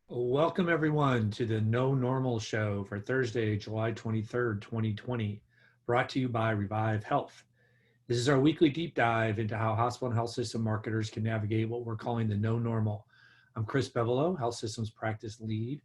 Welcome everyone to the No Normal Show for Thursday, July 23rd, 2020, brought to you by Revive Health. This is our weekly deep dive into how hospital and health system marketers can navigate what we're calling the no normal. I'm Chris Bevelo, Health Systems Practice Lead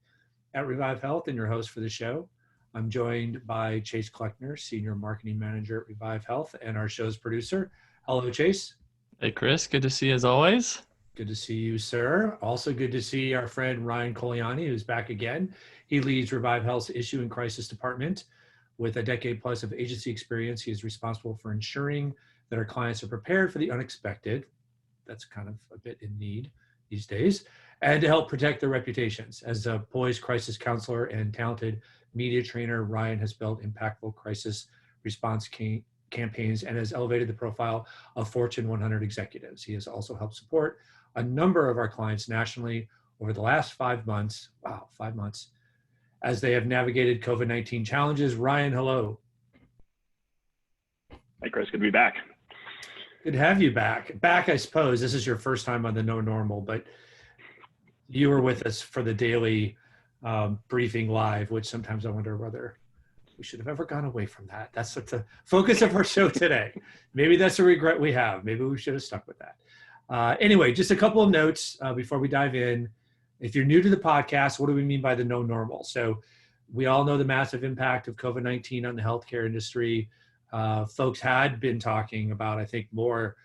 at Revive Health and your host for the show. I'm joined by Chase Kleckner, Senior Marketing Manager at Revive Health and our show's producer. Hello, Chase. Hey, Chris. Good to see you as always. Good to see you, sir. Also good to see our friend Ryan Coliani, who's back again. He leads Revive Health's Issue and Crisis Department. With a decade plus of agency experience, he is responsible for ensuring that our clients are prepared for the unexpected. That's kind of a bit in need these days, and to help protect their reputations. As a poised crisis counselor and talented media trainer, Ryan has built impactful crisis response campaigns and has elevated the profile of Fortune 100 executives. He has also helped support a number of our clients nationally over the last 5 months. Wow, 5 months, as they have navigated COVID-19 challenges. Ryan, hello. Hey, Chris, good to be back. Good to have you back. I suppose this is your first time on the No Normal, but you were with us for the daily briefing live, which sometimes I wonder whether we should have ever gone away from that. That's what the focus of our show today. Maybe that's a regret we have. Maybe we should have stuck with that. Anyway, just a couple of notes before we dive in. If you're new to the podcast, what do we mean by the no normal? So we all know the massive impact of COVID-19 on the healthcare industry. Folks had been talking about, I think, more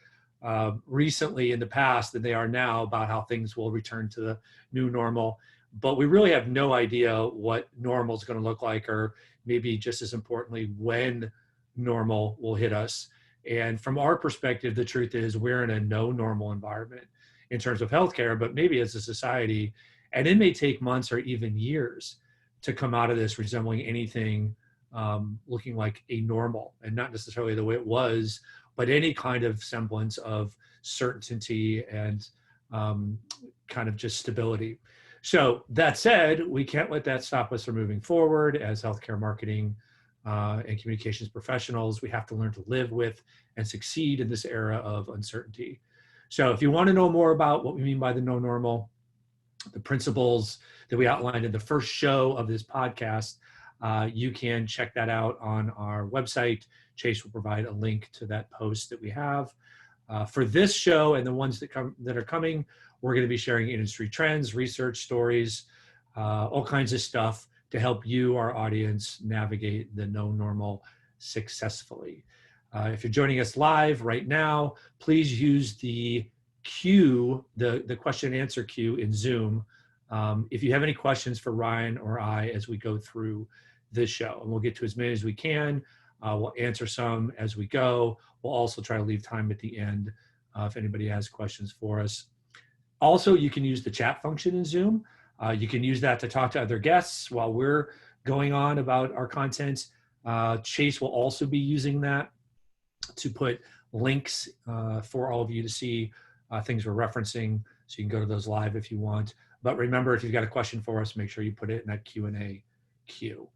recently in the past than they are now about how things will return to the new normal. But we really have no idea what normal is going to look like, or maybe just as importantly, when normal will hit us. And from our perspective, the truth is we're in a no normal environment in terms of healthcare, but maybe as a society. And it may take months or even years to come out of this resembling anything looking like a normal, and not necessarily the way it was, but any kind of semblance of certainty and kind of just stability. So that said, we can't let that stop us from moving forward as healthcare marketing and communications professionals. We have to learn to live with and succeed in this era of uncertainty. So if you want to know more about what we mean by the no normal, the principles that we outlined in the first show of this podcast, you can check that out on our website. Chase will provide a link to that post that we have. For this show and the ones that are coming, we're going to be sharing industry trends, research stories, all kinds of stuff to help you, our audience, navigate the no normal successfully. If you're joining us live right now, please use the queue, the question and answer queue in Zoom. If you have any questions for Ryan or I as we go through this show, and we'll get to as many as we can. We'll answer some as we go. We'll also try to leave time at the end if anybody has questions for us. Also, you can use the chat function in Zoom. You can use that to talk to other guests while we're going on about our content. Chase will also be using that to put links for all of you to see things we're referencing, so you can go to those live if you want. But remember, if you've got a question for us, make sure you put it in that Q&A queue.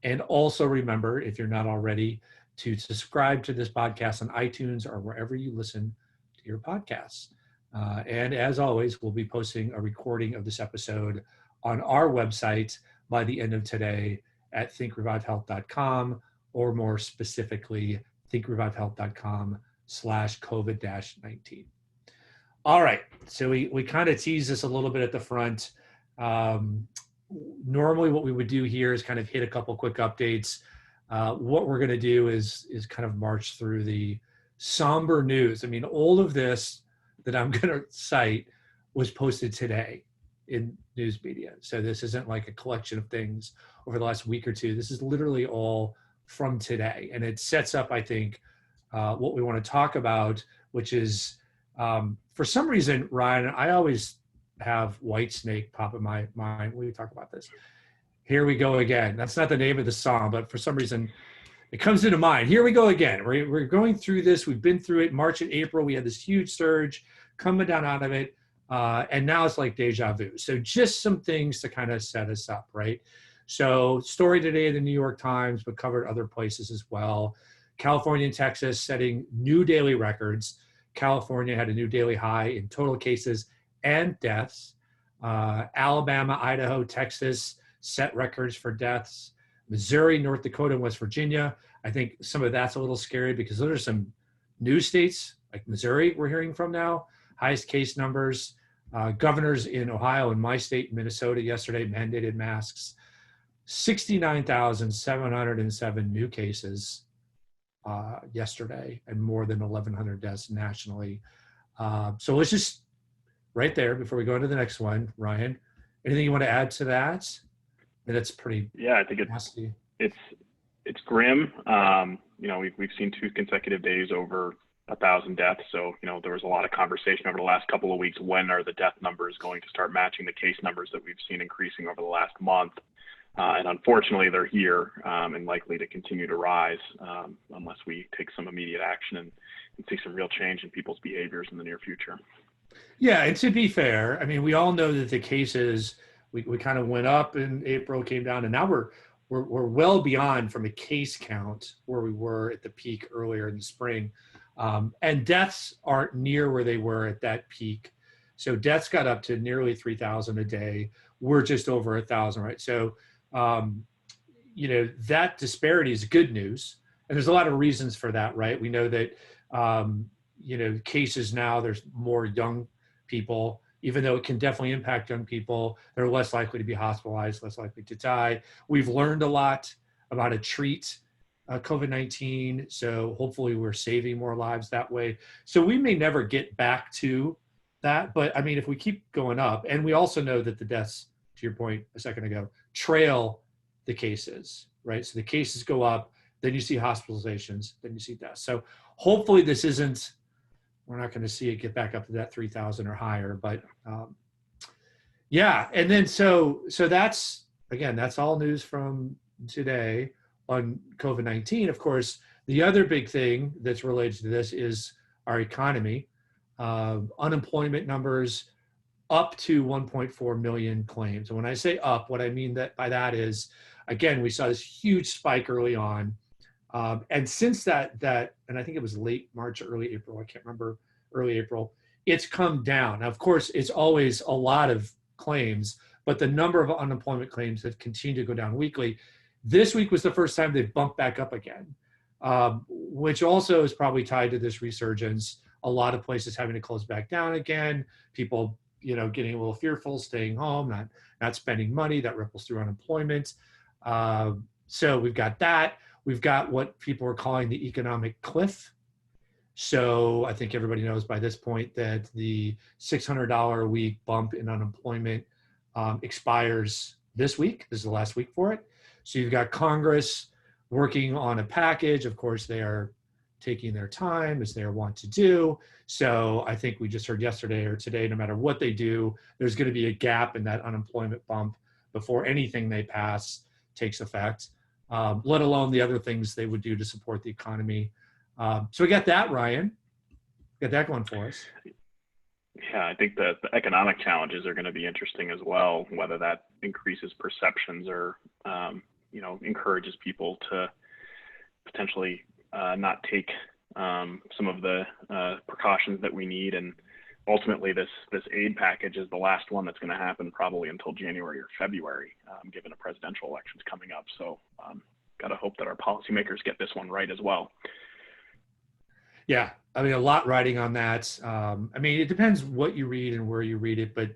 And also remember, if you're not already, to subscribe to this podcast on iTunes or wherever you listen to your podcasts. And as always, we'll be posting a recording of this episode on our website by the end of today at thinkrevivehealth.com, or more specifically, thinkrevivehealth.com/COVID-19. All right, so we kind of teased this a little bit at the front. Normally what we would do here is kind of hit a couple quick updates. What we're going to do is kind of march through the somber news. I mean, all of this that I'm going to cite was posted today in news media. So this isn't like a collection of things over the last week or two. This is literally all from today. And it sets up, I think, what we want to talk about, which is, for some reason, Ryan, I always have Whitesnake pop in my mind when we talk about this. Here we go again. That's not the name of the song, but for some reason, it comes into mind. Here we go again. We're going through this. We've been through it. March and April, we had this huge surge coming down out of it. And now it's like deja vu. So just some things to kind of set us up, right? So story today in the New York Times, but covered other places as well. California and Texas setting new daily records. California had a new daily high in total cases and deaths. Alabama, Idaho, Texas set records for deaths. Missouri, North Dakota, and West Virginia. I think some of that's a little scary because those are some new states like Missouri we're hearing from now, highest case numbers. Governors in Ohio and my state, Minnesota, yesterday mandated masks. 69,707 new cases yesterday and more than 1,100 deaths nationally. So let's just right there before we go into the next one, Ryan, anything you want to add to that? And it's pretty I think nasty. It's grim. We've seen 2 consecutive days over 1,000 deaths. So, there was a lot of conversation over the last couple of weeks. When are the death numbers going to start matching the case numbers that we've seen increasing over the last month? And unfortunately, they're here and likely to continue to rise unless we take some immediate action and see some real change in people's behaviors in the near future. Yeah, and to be fair, I mean, we all know that the cases we kind of went up in April, came down, and now we're well beyond from a case count where we were at the peak earlier in the spring, and deaths aren't near where they were at that peak. So deaths got up to nearly 3,000 a day. We're just over 1,000, right? So that disparity is good news, and there's a lot of reasons for that, right? We know that cases now, there's more young people, even though it can definitely impact young people. They're less likely to be hospitalized, less likely to die. We've learned a lot about how to treat COVID-19. So hopefully we're saving more lives that way. So we may never get back to that. But I mean, if we keep going up, and we also know that the deaths, to your point a second ago, trail the cases, right? So the cases go up, then you see hospitalizations, then you see deaths. So hopefully this isn't, we're not going to see it get back up to that 3,000 or higher, but and then so that's, again, that's all news from today on COVID-19. Of course, the other big thing that's related to this is our economy. Unemployment numbers up to 1.4 million claims. And when I say up, what I mean by that is, again, we saw this huge spike early on. And since that, and I think it was late March or early April, I can't remember, early April, it's come down. Now, of course, it's always a lot of claims, but the number of unemployment claims have continued to go down weekly. This week was the first time they bumped back up again, which also is probably tied to this resurgence. A lot of places having to close back down again, people, getting a little fearful, staying home, not spending money, that ripples through unemployment. So we've got that. We've got what people are calling the economic cliff. So I think everybody knows by this point that the $600 a week bump in unemployment expires this week. This is the last week for it. So you've got Congress working on a package. Of course, they are taking their time, as they want to do. So I think we just heard yesterday or today, no matter what they do, there's going to be a gap in that unemployment bump before anything they pass takes effect. Let alone the other things they would do to support the economy. So we got that, Ryan. Got that going for us. Yeah, I think that the economic challenges are going to be interesting as well, whether that increases perceptions or, encourages people to potentially not take some of the precautions that we need. And ultimately, this aid package is the last one that's going to happen probably until January or February, given a presidential election's coming up. So got to hope that our policymakers get this one right as well. Yeah, I mean, a lot riding on that. I mean, it depends what you read and where you read it, but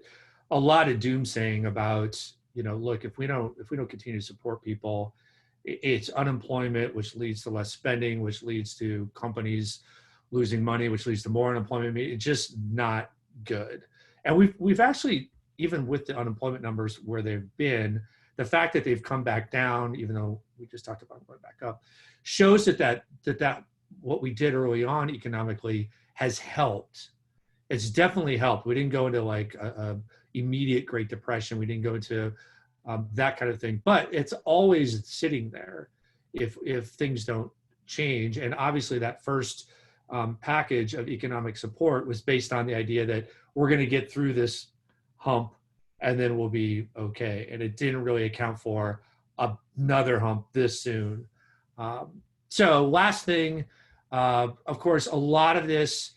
a lot of doomsaying about, look, if we don't continue to support people, it's unemployment, which leads to less spending, which leads to companies losing money, which leads to more unemployment. It's just not good. And we've actually, even with the unemployment numbers where they've been, the fact that they've come back down, even though we just talked about going back up, shows that what we did early on economically has helped. It's definitely helped. We didn't go into like a immediate Great Depression. We didn't go into that kind of thing, but it's always sitting there if things don't change. And obviously that first package of economic support was based on the idea that we're going to get through this hump and then we'll be okay. And it didn't really account for another hump this soon. So last thing, of course, a lot of this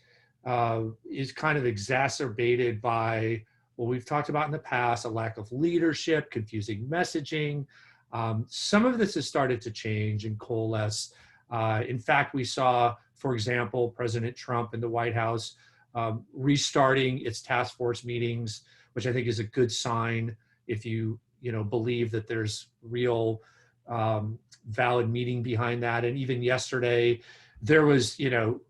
is kind of exacerbated by what we've talked about in the past, a lack of leadership, confusing messaging. Some of this has started to change and coalesce. In fact, we saw, for example, President Trump in the White House restarting its task force meetings, which I think is a good sign if you believe that there's real valid meaning behind that. And even yesterday, there was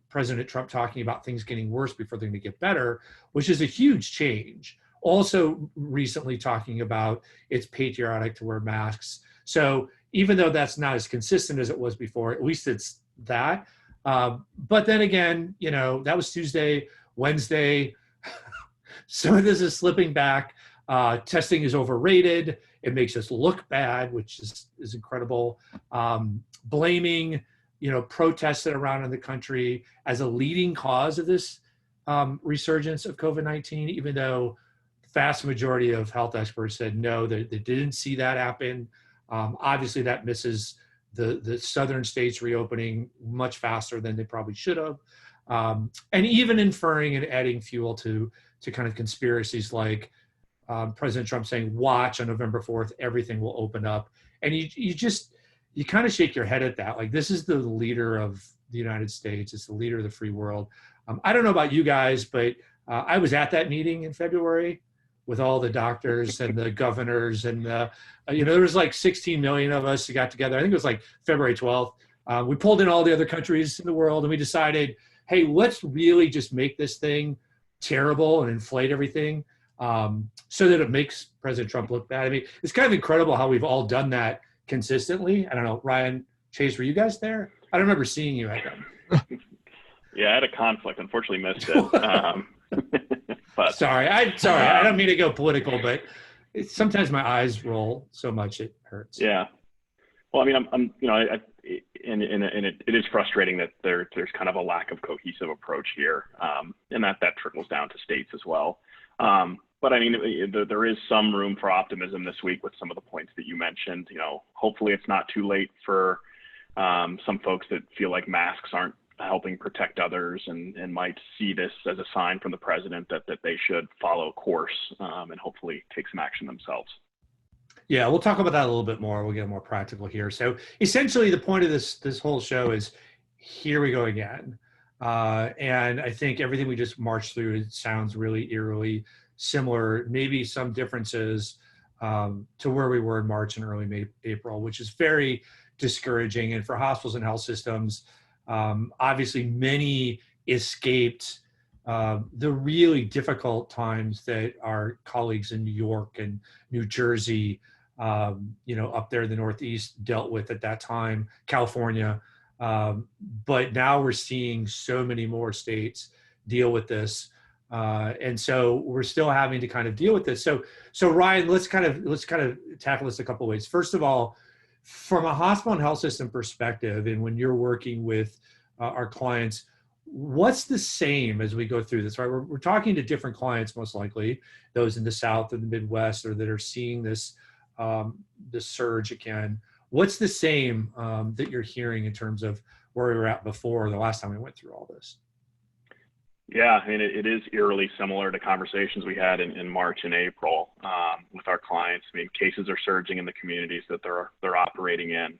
President Trump talking about things getting worse before they're going to get better, which is a huge change. Also recently talking about it's patriotic to wear masks. So even though that's not as consistent as it was before, at least it's that. But then again, that was Tuesday, Wednesday. Some of this is slipping back. Testing is overrated. It makes us look bad, which is incredible. Blaming, protests that are around in the country as a leading cause of this resurgence of COVID-19, even though the vast majority of health experts said no, they didn't see that happen. Obviously, that misses the southern states reopening much faster than they probably should have. And even inferring and adding fuel to kind of conspiracies like President Trump saying, watch on November 4th, everything will open up. And you kind of shake your head at that. Like, this is the leader of the United States. It's the leader of the free world. I don't know about you guys, but I was at that meeting in February with all the doctors and the governors and there was like 16 million of us who got together. I think it was like February 12th. We pulled in all the other countries in the world and we decided, hey, let's really just make this thing terrible and inflate everything so that it makes President Trump look bad. I mean, it's kind of incredible how we've all done that consistently. I don't know, Ryan, Chase, were you guys there? I don't remember seeing you at them. Yeah, I had a conflict. Unfortunately, missed it. But sorry, I don't mean to go political, but sometimes my eyes roll so much it hurts. Yeah. Well, I mean, I'm it is frustrating that there's kind of a lack of cohesive approach here, and that trickles down to states as well. But I mean, there is some room for optimism this week with some of the points that you mentioned. Hopefully it's not too late for some folks that feel like masks aren't helping protect others and might see this as a sign from the president that they should follow course and hopefully take some action themselves. Yeah, we'll talk about that a little bit more. We'll get more practical here. So essentially the point of this whole show is here we go again. And I think everything we just marched through, it sounds really eerily similar, maybe some differences to where we were in March and early April, which is very discouraging. And for hospitals and health systems, obviously many escaped the really difficult times that our colleagues in New York and New Jersey, up there in the Northeast dealt with at that time, California. But now we're seeing so many more states deal with this. And so we're still having to kind of deal with this. So Ryan, let's kind of tackle this a couple of ways. First of all, from a hospital and health system perspective, and when you're working with our clients, what's the same as we go through this, right? We're talking to different clients, most likely, those in the South and the Midwest, or that are seeing this surge again. What's the same that you're hearing in terms of where we were at before the last time we went through all this? Yeah, I mean, it is eerily similar to conversations we had in March and April with our clients. I mean, cases are surging in the communities that they're operating in.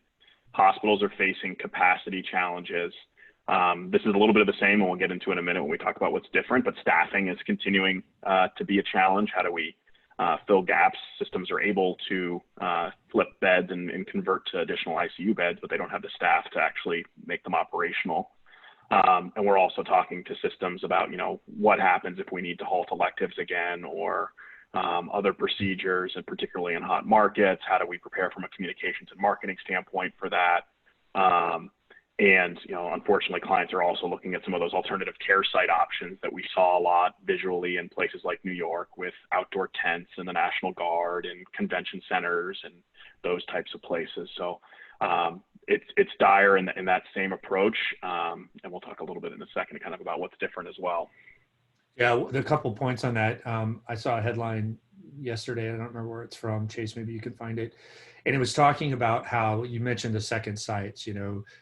Hospitals are facing capacity challenges. This is a little bit of the same, and we'll get into it in a minute when we talk about what's different, but staffing is continuing to be a challenge. How do we fill gaps? Systems are able to flip beds and convert to additional ICU beds, but they don't have the staff to actually make them operational. And we're also talking to systems about, what happens if we need to halt electives again or other procedures, and particularly in hot markets. How do we prepare from a communications and marketing standpoint for that? And, unfortunately, clients are also looking at some of those alternative care site options that we saw a lot visually in places like New York with outdoor tents and the National Guard and convention centers and those types of places. So it's dire in that same approach. And we'll talk a little bit in a second kind of about what's different as well. Yeah, a couple points on that. I saw a headline yesterday. I don't remember where it's from. Chase, maybe you can find it. And it was talking about how you mentioned the second sites,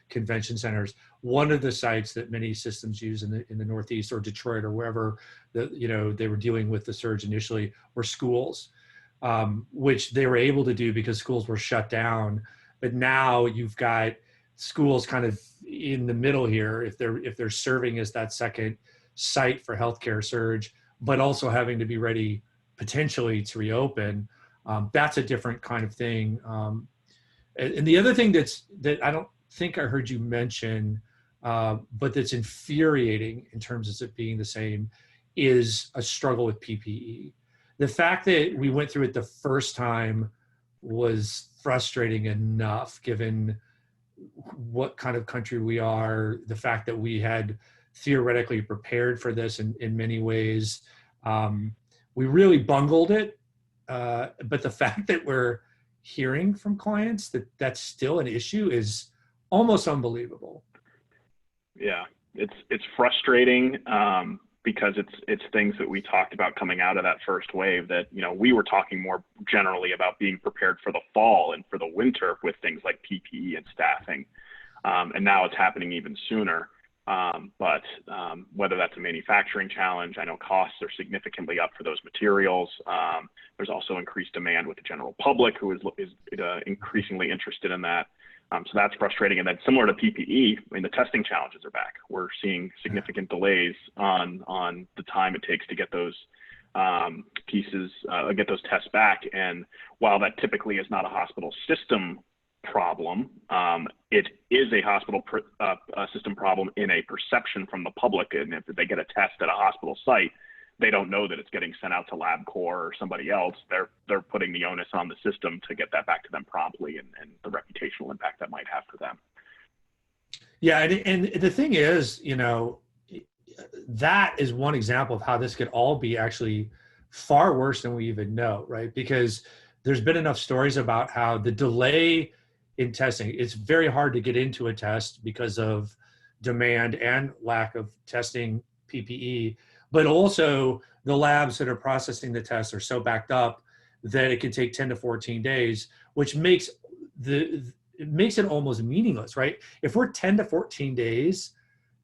convention centers. One of the sites that many systems use in the Northeast or Detroit or wherever they were dealing with the surge initially were schools, which they were able to do because schools were shut down. But now you've got schools kind of in the middle here if they're serving as that second site for healthcare surge, but also having to be ready potentially to reopen. That's a different kind of thing. And the other thing that I don't think I heard you mention, but that's infuriating in terms of it being the same, is a struggle with PPE. The fact that we went through it the first time was frustrating enough, given what kind of country we are, the fact that we had theoretically prepared for this in many ways. We really bungled it, but the fact that we're hearing from clients that that's still an issue is almost unbelievable. Yeah, it's frustrating because it's things that we talked about coming out of that first wave that, we were talking more generally about being prepared for the fall and for the winter with things like PPE and staffing. And now it's happening even sooner. But whether that's a manufacturing challenge, I know costs are significantly up for those materials. There's also increased demand with the general public who is increasingly interested in that. So that's frustrating. And then similar to PPE, the testing challenges are back. We're seeing significant delays on the time it takes to get those get those tests back. And while that typically is not a hospital system problem, it is a hospital system problem in a perception from the public. And if they get a test at a hospital site, they don't know that it's getting sent out to LabCorp or somebody else. They're putting the onus on the system to get that back to them promptly, and the reputational impact that might have for them. Yeah, and the thing is, that is one example of how this could all be actually far worse than we even know, right? Because there's been enough stories about how the delay in testing, it's very hard to get into a test because of demand and lack of testing PPE, but also the labs that are processing the tests are so backed up that it can take 10 to 14 days, which makes it almost meaningless, right? If we're 10 to 14 days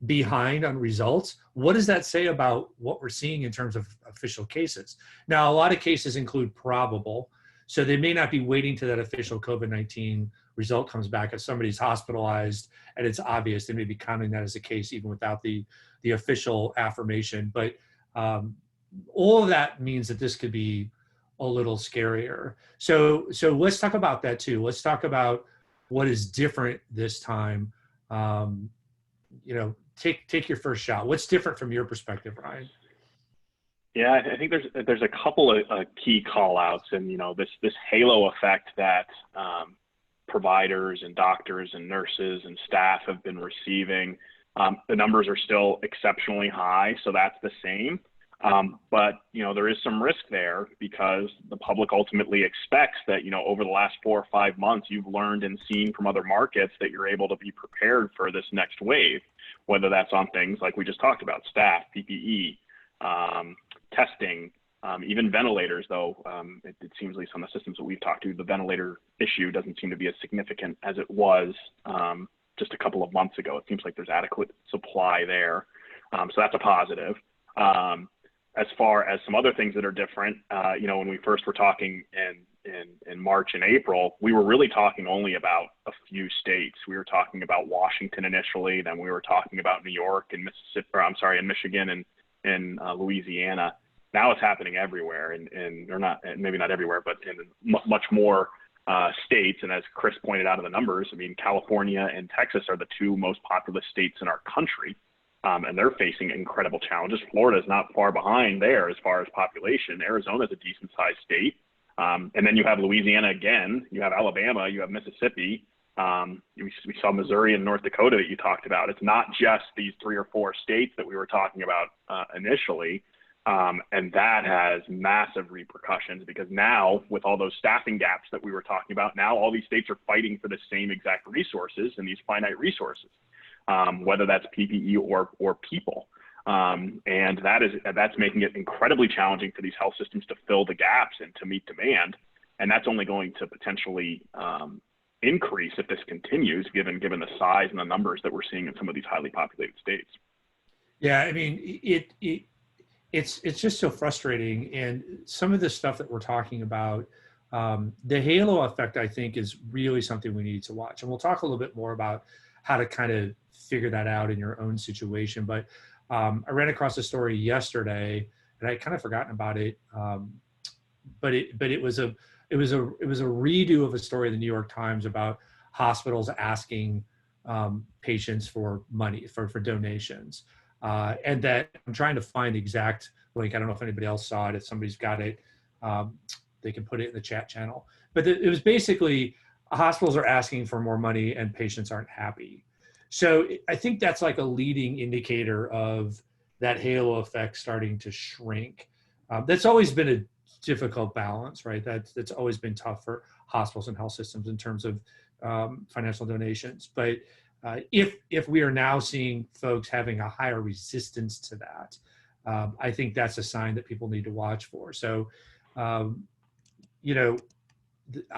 behind on results, what does that say about what we're seeing in terms of official cases? Now, a lot of cases include probable, so they may not be waiting to that official COVID-19 result comes back. If somebody's hospitalized and it's obvious, they may be counting that as a case even without the official affirmation. But all of that means that this could be a little scarier. So let's talk about that too. Let's talk about what is different this time. Take your first shot. What's different from your perspective, Ryan? Yeah, I think there's a couple of key call outs, and this halo effect that providers and doctors and nurses and staff have been receiving. The numbers are still exceptionally high, so that's the same. But there is some risk there because the public ultimately expects that over the last 4 or 5 months you've learned and seen from other markets that you're able to be prepared for this next wave, whether that's on things like we just talked about, staff, PPE, testing, even ventilators, though it seems, at least on the systems that we've talked to, the ventilator issue doesn't seem to be as significant as it was just a couple of months ago. It seems like there's adequate supply there. So that's a positive. As far as some other things that are different, when we first were talking in March and April, we were really talking only about a few states. We were talking about Washington initially, then we were talking about New York and and Michigan and Louisiana. Now it's happening everywhere, maybe not everywhere, but in much more states. And as Chris pointed out in the numbers, California and Texas are the 2 most populous states in our country. And they're facing incredible challenges. Florida is not far behind there as far as population. Arizona is a decent sized state. And then you have Louisiana again, you have Alabama, you have Mississippi. We saw Missouri and North Dakota that you talked about. It's not just these 3 or 4 states that we were talking about initially. And that has massive repercussions because now with all those staffing gaps that we were talking about, now all these states are fighting for the same exact resources and these finite resources. Whether that's PPE or people. And that's making it incredibly challenging for these health systems to fill the gaps and to meet demand. And that's only going to potentially increase if this continues, given the size and the numbers that we're seeing in some of these highly populated states. Yeah, I mean, it's just so frustrating. And some of the stuff that we're talking about, the halo effect, I think, is really something we need to watch. And we'll talk a little bit more about how to kind of figure that out in your own situation. But I ran across a story yesterday, and I'd kind of forgotten about it. But it was a redo of a story in the New York Times about hospitals asking patients for money for donations. And that I'm trying to find the exact link. I don't know if anybody else saw it. If somebody's got it, they can put it in the chat channel. But it was basically hospitals are asking for more money and patients aren't happy. So I think that's like a leading indicator of that halo effect starting to shrink. That's always been a difficult balance, right? That's always been tough for hospitals and health systems in terms of financial donations. But if we are now seeing folks having a higher resistance to that, I think that's a sign that people need to watch for. So, I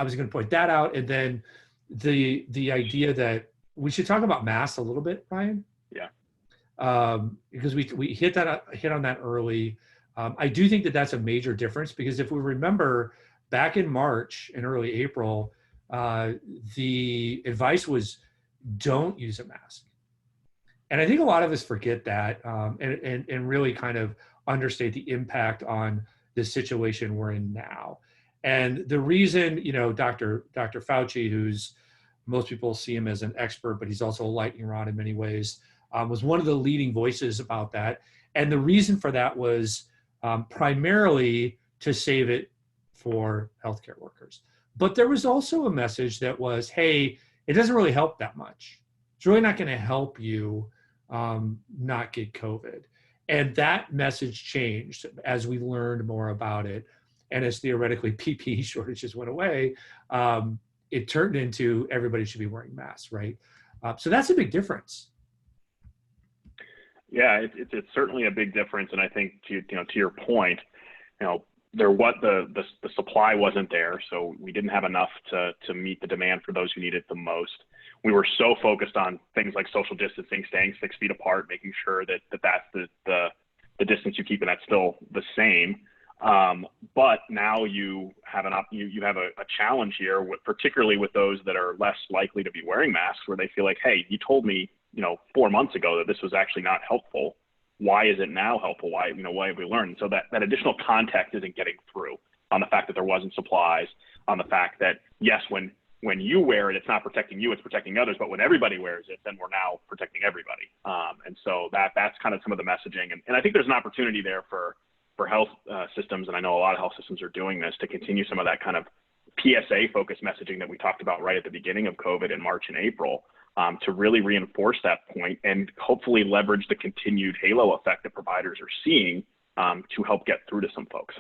was going to point that out, and then the idea that we should talk about masks a little bit, Ryan. Yeah. Because we hit on that early. I do think that that's a major difference, because if we remember back in March and early April, the advice was don't use a mask. And I think a lot of us forget that and really kind of understate the impact on the situation we're in now. And the reason, Dr. Fauci, who's most people see him as an expert, but he's also a lightning rod in many ways, was one of the leading voices about that. And the reason for that was primarily to save it for healthcare workers. But there was also a message that was, hey, it doesn't really help that much. It's really not going to help you not get COVID. And that message changed as we learned more about it. And as theoretically PPE shortages went away, it turned into everybody should be wearing masks, right? So that's a big difference. Yeah, it's certainly a big difference. And I think to your point, the supply wasn't there, so we didn't have enough to meet the demand for those who need it the most. We were so focused on things like social distancing, staying 6 feet apart, making sure that's the distance you keep, and that's still the same. But now you have you have a challenge here, particularly with those that are less likely to be wearing masks, where they feel like, hey, you told me 4 months ago that this was actually not helpful. Why is it now helpful? Why have we learned? So that additional context isn't getting through on the fact that there wasn't supplies, on the fact that, yes, when you wear it, it's not protecting you, it's protecting others. But when everybody wears it, then we're now protecting everybody. And so that's kind of some of the messaging. And I think there's an opportunity there for health systems, and I know a lot of health systems are doing this, to continue some of that kind of PSA-focused messaging that we talked about right at the beginning of COVID in March and April, to really reinforce that point and hopefully leverage the continued halo effect that providers are seeing to help get through to some folks.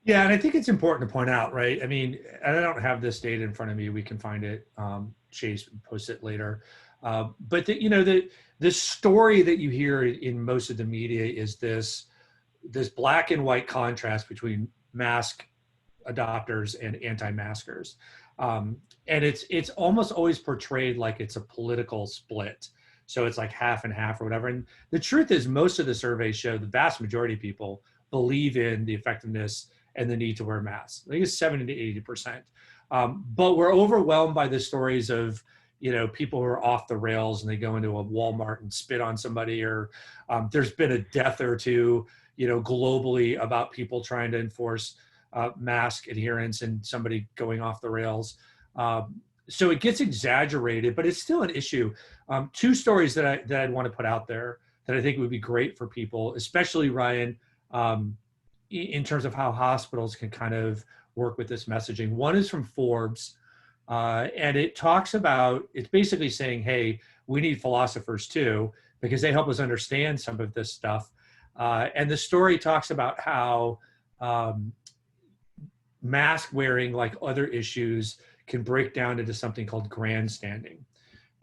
Yeah, and I think it's important to point out, right? I mean, and I don't have this data in front of me. We can find it. Chase post it later. But the story that you hear in most of the media is this black and white contrast between mask adopters and anti-maskers. And it's almost always portrayed like it's a political split. So it's like half and half or whatever. And the truth is, most of the surveys show the vast majority of people believe in the effectiveness and the need to wear masks. I think it's 70 to 80%. But we're overwhelmed by the stories of, people who are off the rails and they go into a Walmart and spit on somebody, or there's been a death or two, globally about people trying to enforce mask adherence and somebody going off the rails. So it gets exaggerated, but it's still an issue. Two stories that I'd want to put out there that I think would be great for people, especially Ryan, in terms of how hospitals can kind of work with this messaging. One is from Forbes, and it talks about, it's basically saying, hey, we need philosophers too, because they help us understand some of this stuff. And the story talks about how mask wearing, like other issues, can break down into something called grandstanding.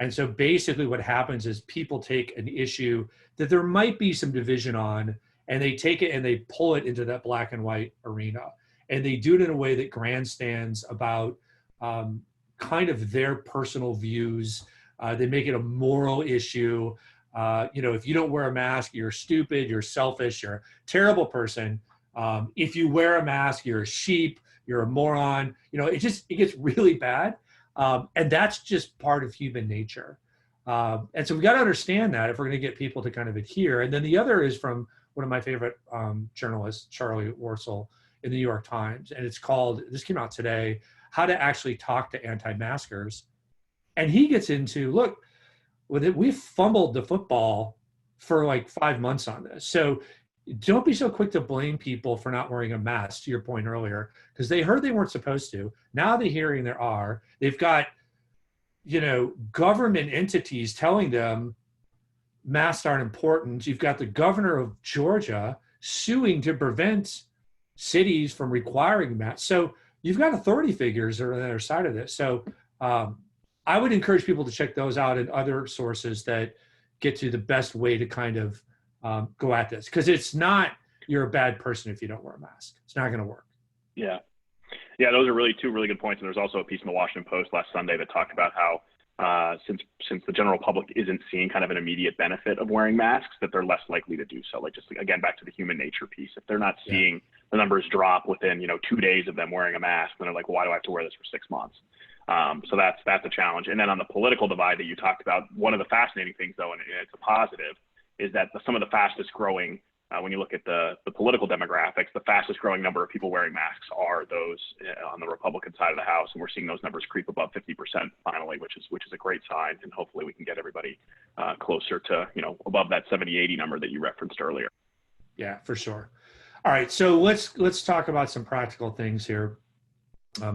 And so basically what happens is people take an issue that there might be some division on, and they take it and they pull it into that black and white arena. And they do it in a way that grandstands about kind of their personal views. They make it a moral issue. If you don't wear a mask, you're stupid, you're selfish, you're a terrible person. If you wear a mask, you're a sheep, you're a moron. It gets really bad. And that's just part of human nature. And so we got to understand that if we're going to get people to kind of adhere. And then the other is from one of my favorite journalists, Charlie Warzel, in the New York Times. And it's called, this came out today, How to Actually Talk to Anti-Maskers. And he gets into, look, we fumbled the football for like 5 months on this. So don't be so quick to blame people for not wearing a mask, to your point earlier, because they heard they weren't supposed to. Now they're hearing there are. They've got, government entities telling them masks aren't important. You've got the governor of Georgia suing to prevent cities from requiring masks. So you've got authority figures that are on the other side of this. So I would encourage people to check those out and other sources that get to the best way to kind of go at this. Because it's not you're a bad person if you don't wear a mask. It's not going to work. Yeah. Yeah, those are really two really good points. And there's also a piece in the Washington Post last Sunday that talked about how since the general public isn't seeing kind of an immediate benefit of wearing masks, that they're less likely to do so. Like just again, back to the human nature piece. If they're not seeing the numbers drop within 2 days of them wearing a mask, then they're like, well, why do I have to wear this for 6 months? So that's a challenge. And then on the political divide that you talked about, one of the fascinating things though, and it's a positive, is that some of the fastest growing, when you look at the political demographics, the fastest growing number of people wearing masks are those on the Republican side of the House. And we're seeing those numbers creep above 50% finally, which is a great sign. And hopefully we can get everybody closer to, above that 70-80 number that you referenced earlier. Yeah, for sure. All right. So let's talk about some practical things here.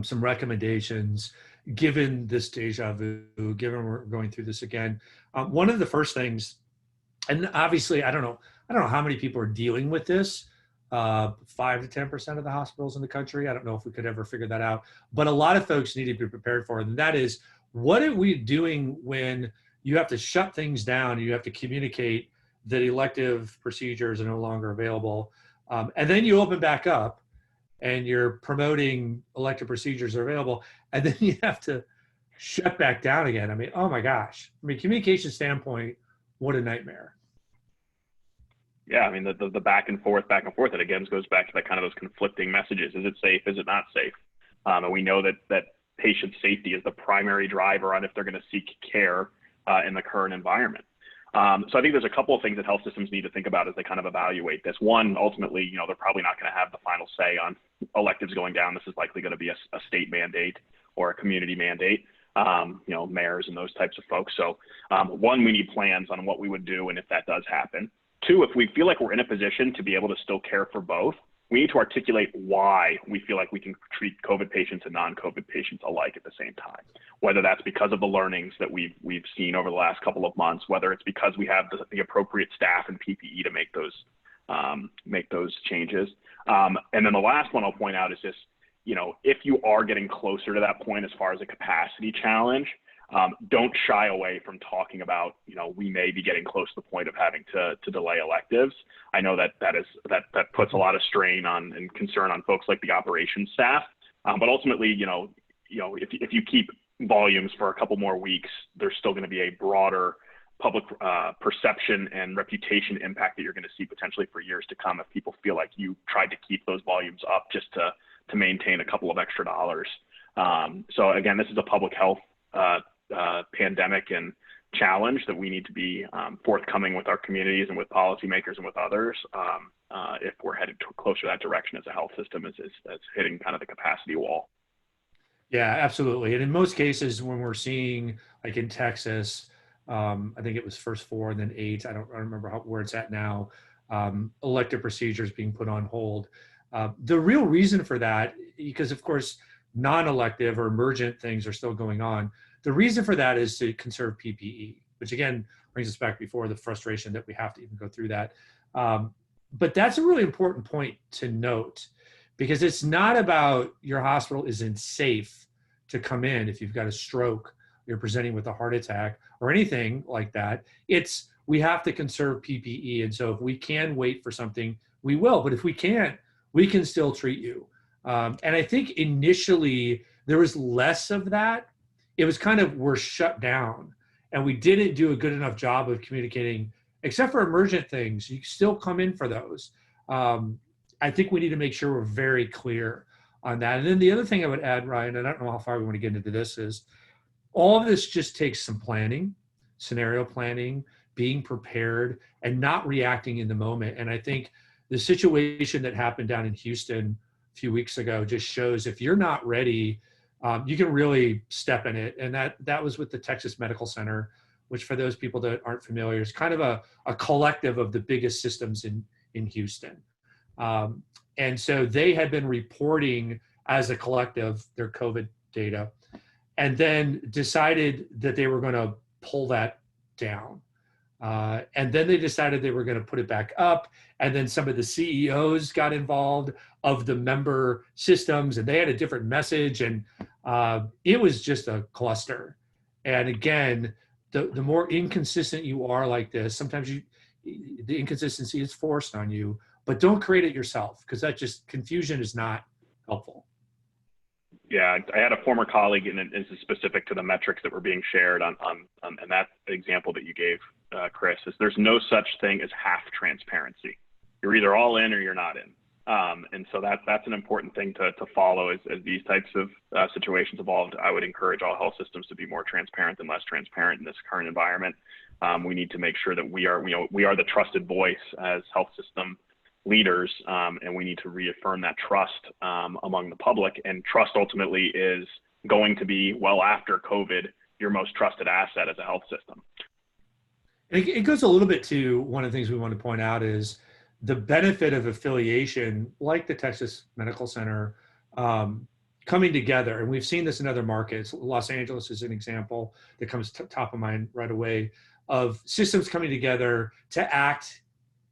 Some recommendations, given this deja vu, given we're going through this again. One of the first things, and obviously, I don't know how many people are dealing with this, 5 to 10% of the hospitals in the country. I don't know if we could ever figure that out, but a lot of folks need to be prepared for it. And that is, what are we doing when you have to shut things down and you have to communicate that elective procedures are no longer available? And then you open back up and you're promoting elective procedures are available, and then you have to shut back down again. I mean, oh my gosh. I mean, communication standpoint, what a nightmare. Yeah, I mean, the back and forth, it again goes back to that kind of those conflicting messages. Is it safe? Is it not safe? And we know that patient safety is the primary driver on if they're going to seek care in the current environment. So I think there's a couple of things that health systems need to think about as they kind of evaluate this. One, ultimately, they're probably not going to have the final say on electives going down. This is likely going to be a state mandate or a community mandate, mayors and those types of folks. So one, we need plans on what we would do and if that does happen. Two, if we feel like we're in a position to be able to still care for both, we need to articulate why we feel like we can treat COVID patients and non-COVID patients alike at the same time. Whether that's because of the learnings that we've seen over the last couple of months, whether it's because we have the appropriate staff and PPE to make those changes. And then the last one I'll point out is just, if you are getting closer to that point as far as a capacity challenge, don't shy away from talking about, we may be getting close to the point of having to delay electives. I know that puts a lot of strain on and concern on folks like the operations staff. But ultimately, if you keep volumes for a couple more weeks, there's still going to be a broader public perception and reputation impact that you're going to see potentially for years to come if people feel like you tried to keep those volumes up just to maintain a couple of extra dollars. So again, this is a public health pandemic and challenge that we need to be forthcoming with our communities and with policymakers and with others if we're headed closer to that direction as a health system as hitting kind of the capacity wall. Yeah, absolutely. And in most cases, when we're seeing, like in Texas, I think it was first 4 and then 8, I don't remember where it's at now, elective procedures being put on hold. The real reason for that, because of course, non-elective or emergent things are still going on. The reason for that is to conserve PPE, which again brings us back before the frustration that we have to even go through that. But that's a really important point to note, because it's not about your hospital isn't safe to come in if you've got a stroke you're presenting with a heart attack or anything like that. We have to conserve PPE. And so if we can wait for something, we will. But if we can't, we can still treat you. And I think initially there was less of that. It was kind of, we're shut down and we didn't do a good enough job of communicating, except for emergent things. You still come in for those. I think we need to make sure we're very clear on that. And then the other thing I would add, Ryan, and I don't know how far we want to get into this, is all of this just takes some planning, scenario planning, being prepared, and not reacting in the moment. And I think the situation that happened down in Houston a few weeks ago just shows if you're not ready, you can really step in it. And that was with the Texas Medical Center, which for those people that aren't familiar is kind of a collective of the biggest systems in Houston. And so they had been reporting as a collective their COVID data, and then decided that they were going to pull that down. And then they decided they were going to put it back up. And then some of the CEOs got involved of the member systems, and they had a different message. And it was just a cluster. And again, the more inconsistent you are like this, sometimes the inconsistency is forced on you, but don't create it yourself, because that just, confusion is not helpful. Yeah, I had a former colleague, and this is specific to the metrics that were being shared on and that example that you gave, Chris, is there's no such thing as half transparency. You're either all in or you're not in. And so that's an important thing to follow as these types of situations evolved. I would encourage all health systems to be more transparent than less transparent in this current environment. We need to make sure that we are the trusted voice as health system leaders, and we need to reaffirm that trust among the public. And trust ultimately is going to be, well after COVID, your most trusted asset as a health system. It goes a little bit to one of the things we want to point out is the benefit of affiliation, like the Texas Medical Center, coming together. And we've seen this in other markets. Los Angeles is an example that comes top of mind right away, of systems coming together to act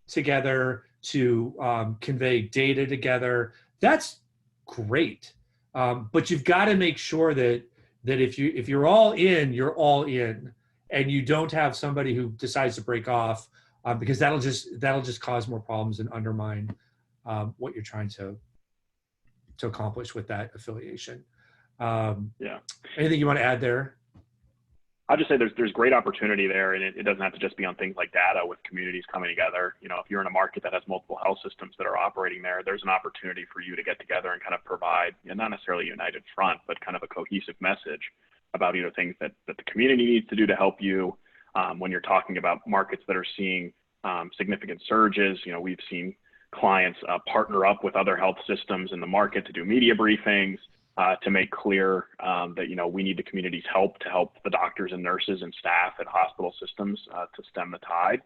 together, to convey data together. That's great. But you've got to make sure that if you're all in, you're all in, and you don't have somebody who decides to break off, because that'll just cause more problems and undermine what you're trying to accomplish with that affiliation. Yeah. Anything you want to add there? I'll just say there's great opportunity there, and it doesn't have to just be on things like data with communities coming together. You know, if you're in a market that has multiple health systems that are operating there, there's an opportunity for you to get together and kind of provide, not necessarily a united front, but kind of a cohesive message about either things that the community needs to do to help you. When you're talking about markets that are seeing significant surges, we've seen clients partner up with other health systems in the market to do media briefings, to make clear that, we need the community's help to help the doctors and nurses and staff at hospital systems to stem the tide.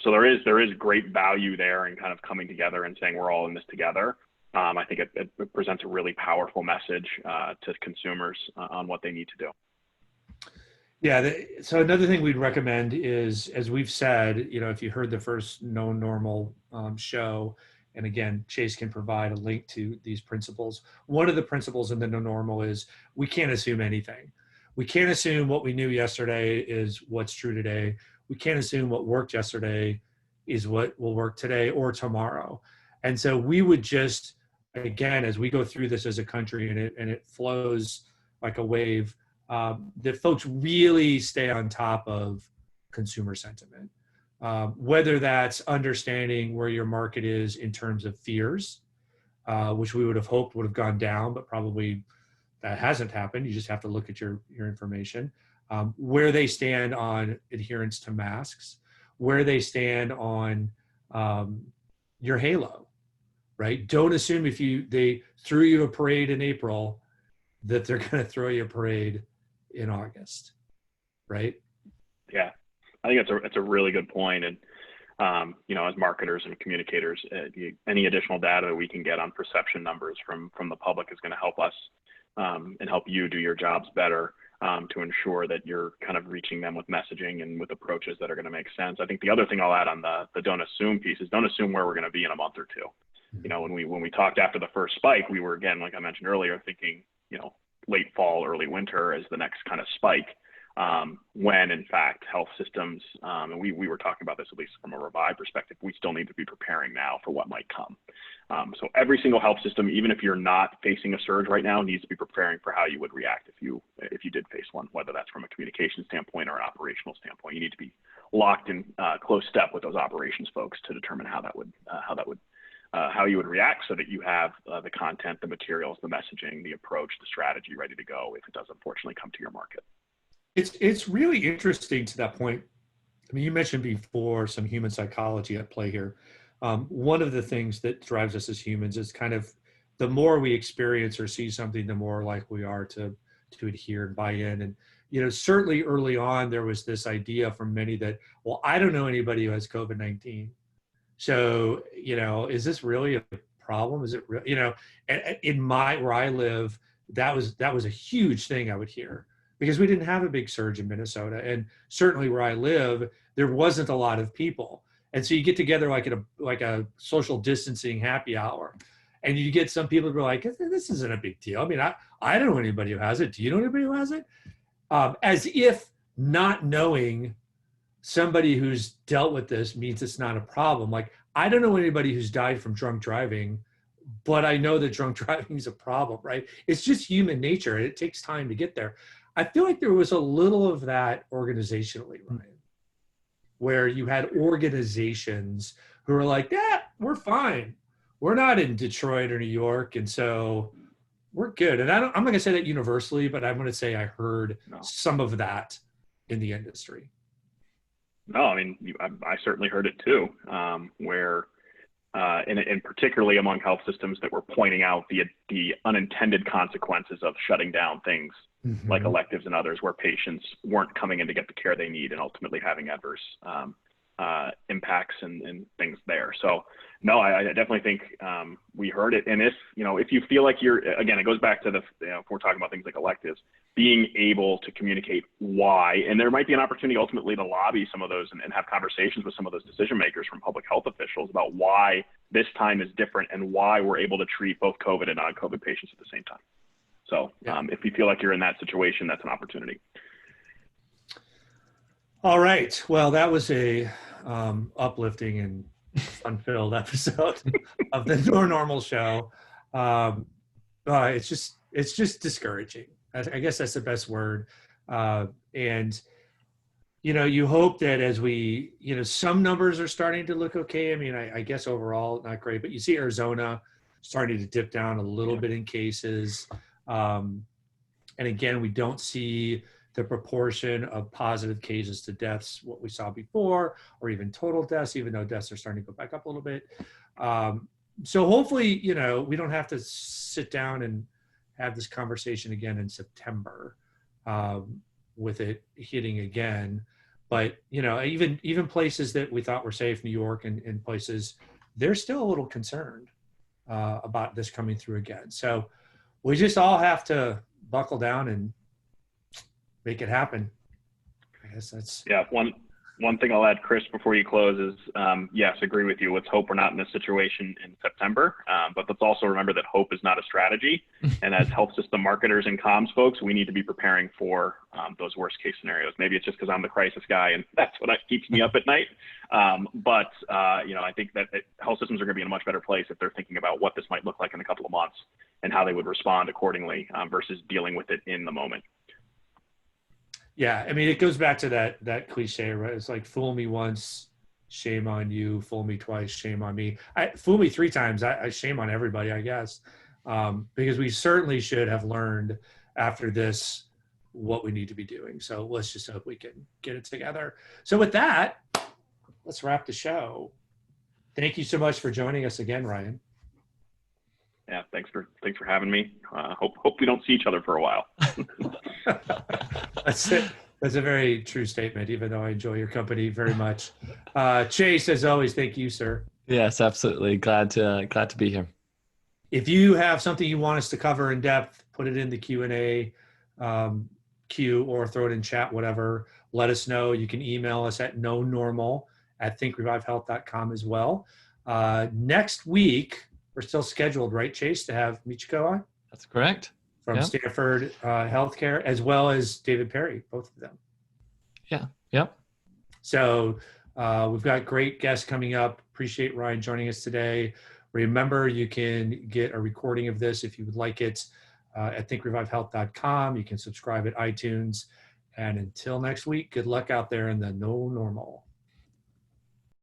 So there is great value there in kind of coming together and saying we're all in this together. I think it presents a really powerful message to consumers on what they need to do. Yeah. So another thing we'd recommend is, as we've said, if you heard the first No Normal show, and again, Chase can provide a link to these principles. One of the principles in the No Normal is we can't assume anything. We can't assume what we knew yesterday is what's true today. We can't assume what worked yesterday is what will work today or tomorrow. And so we would just, again, as we go through this as a country and it flows like a wave, that folks really stay on top of consumer sentiment. Whether that's understanding where your market is in terms of fears, which we would have hoped would have gone down, but probably that hasn't happened. You just have to look at your information. Where they stand on adherence to masks, where they stand on your halo, right? Don't assume if they threw you a parade in April that they're going to throw you a parade in August, right? Yeah. I think it's a really good point. And, as marketers and communicators, any additional data that we can get on perception numbers from the public is going to help us and help you do your jobs better to ensure that you're kind of reaching them with messaging and with approaches that are going to make sense. I think the other thing I'll add on the don't assume piece is don't assume where we're going to be in a month or two. When we talked after the first spike, we were, again, like I mentioned earlier, thinking, late fall, early winter. winter as the next kind of spike, when in fact health systems, and we were talking about this at least from a Revive perspective, we still need to be preparing now for what might come. So every single health system, even if you're not facing a surge right now, needs to be preparing for how you would react if you did face one, whether that's from a communication standpoint or an operational standpoint. You need to be locked in close step with those operations folks to determine how you would react, so that you have the content, the materials, the messaging, the approach, the strategy ready to go if it does unfortunately come to your market. It's really interesting to that point. I mean, you mentioned before some human psychology at play here. One of the things that drives us as humans is kind of the more we experience or see something, the more likely we are to adhere and buy in. And, certainly early on, there was this idea from many that, well, I don't know anybody who has COVID-19. So, is this really a problem? Is it real? In where I live, that was a huge thing I would hear, because we didn't have a big surge in Minnesota. And certainly where I live, there wasn't a lot of people. And so you get together like a social distancing happy hour, and you get some people who are like, this isn't a big deal. I mean, I don't know anybody who has it. Do you know anybody who has it? As if not knowing somebody who's dealt with this means it's not a problem. Like, I don't know anybody who's died from drunk driving, but I know that drunk driving is a problem, right? It's just human nature. It takes time to get there. I feel like there was a little of that organizationally, Ryan, where you had organizations who were like, yeah, we're fine. We're not in Detroit or New York, and so we're good. And I'm not going to say that universally, but I'm going to say I heard some of that in the industry. No, I mean, I certainly heard it too, where, and particularly among health systems that were pointing out the unintended consequences of shutting down things like electives and others, where patients weren't coming in to get the care they need and ultimately having adverse impacts and things there. So no, I definitely think we heard it. And if you feel like again, it goes back to if we're talking about things like electives, being able to communicate why, and there might be an opportunity ultimately to lobby some of those and have conversations with some of those decision makers from public health officials about why this time is different and why we're able to treat both COVID and non-COVID patients at the same time. So if you feel like you're in that situation, that's an opportunity. All right. Well, that was a uplifting and fun-filled episode of the Normal Show. It's just discouraging. I guess that's the best word. And you hope that as we, some numbers are starting to look okay. I mean, I guess overall not great, but you see Arizona starting to dip down a little bit in cases. And again, we don't see the proportion of positive cases to deaths, what we saw before, or even total deaths, even though deaths are starting to go back up a little bit. So hopefully, we don't have to sit down and have this conversation again in September with it hitting again. But, even places that we thought were safe, New York and places, they're still a little concerned about this coming through again. So we just all have to buckle down and make it happen. I guess that's... Yeah, one thing I'll add, Chris, before you close is, yes, agree with you. Let's hope we're not in this situation in September, but let's also remember that hope is not a strategy. And as health system marketers and comms folks, we need to be preparing for those worst case scenarios. Maybe it's just because I'm the crisis guy and that's what keeps me up at night. But I think that health systems are going to be in a much better place if they're thinking about what this might look like in a couple of months and how they would respond accordingly versus dealing with it in the moment. Yeah, I mean, it goes back to that cliche, right? It's like, fool me once, shame on you. Fool me twice, shame on me. Fool me 3 times, I shame on everybody, I guess, because we certainly should have learned after this what we need to be doing. So let's just hope we can get it together. So with that, let's wrap the show. Thank you so much for joining us again, Ryan. Yeah, thanks for having me. Hope we don't see each other for a while. That's it. That's a very true statement, even though I enjoy your company very much. Chase, as always, thank you, sir. Yes, absolutely. Glad to be here. If you have something you want us to cover in depth, put it in the Q&A queue or throw it in chat, whatever. Let us know. You can email us at nonormal@thinkrevivehealth.com as well. Next week, we're still scheduled, right, Chase, to have Michiko on? That's correct. from Yeah. Stanford Healthcare, as well as David Perry, both of them. Yeah. Yep. So we've got great guests coming up. Appreciate Ryan joining us today. Remember, you can get a recording of this if you would like it at thinkrevivehealth.com. You can subscribe at iTunes. And until next week, good luck out there in the no normal.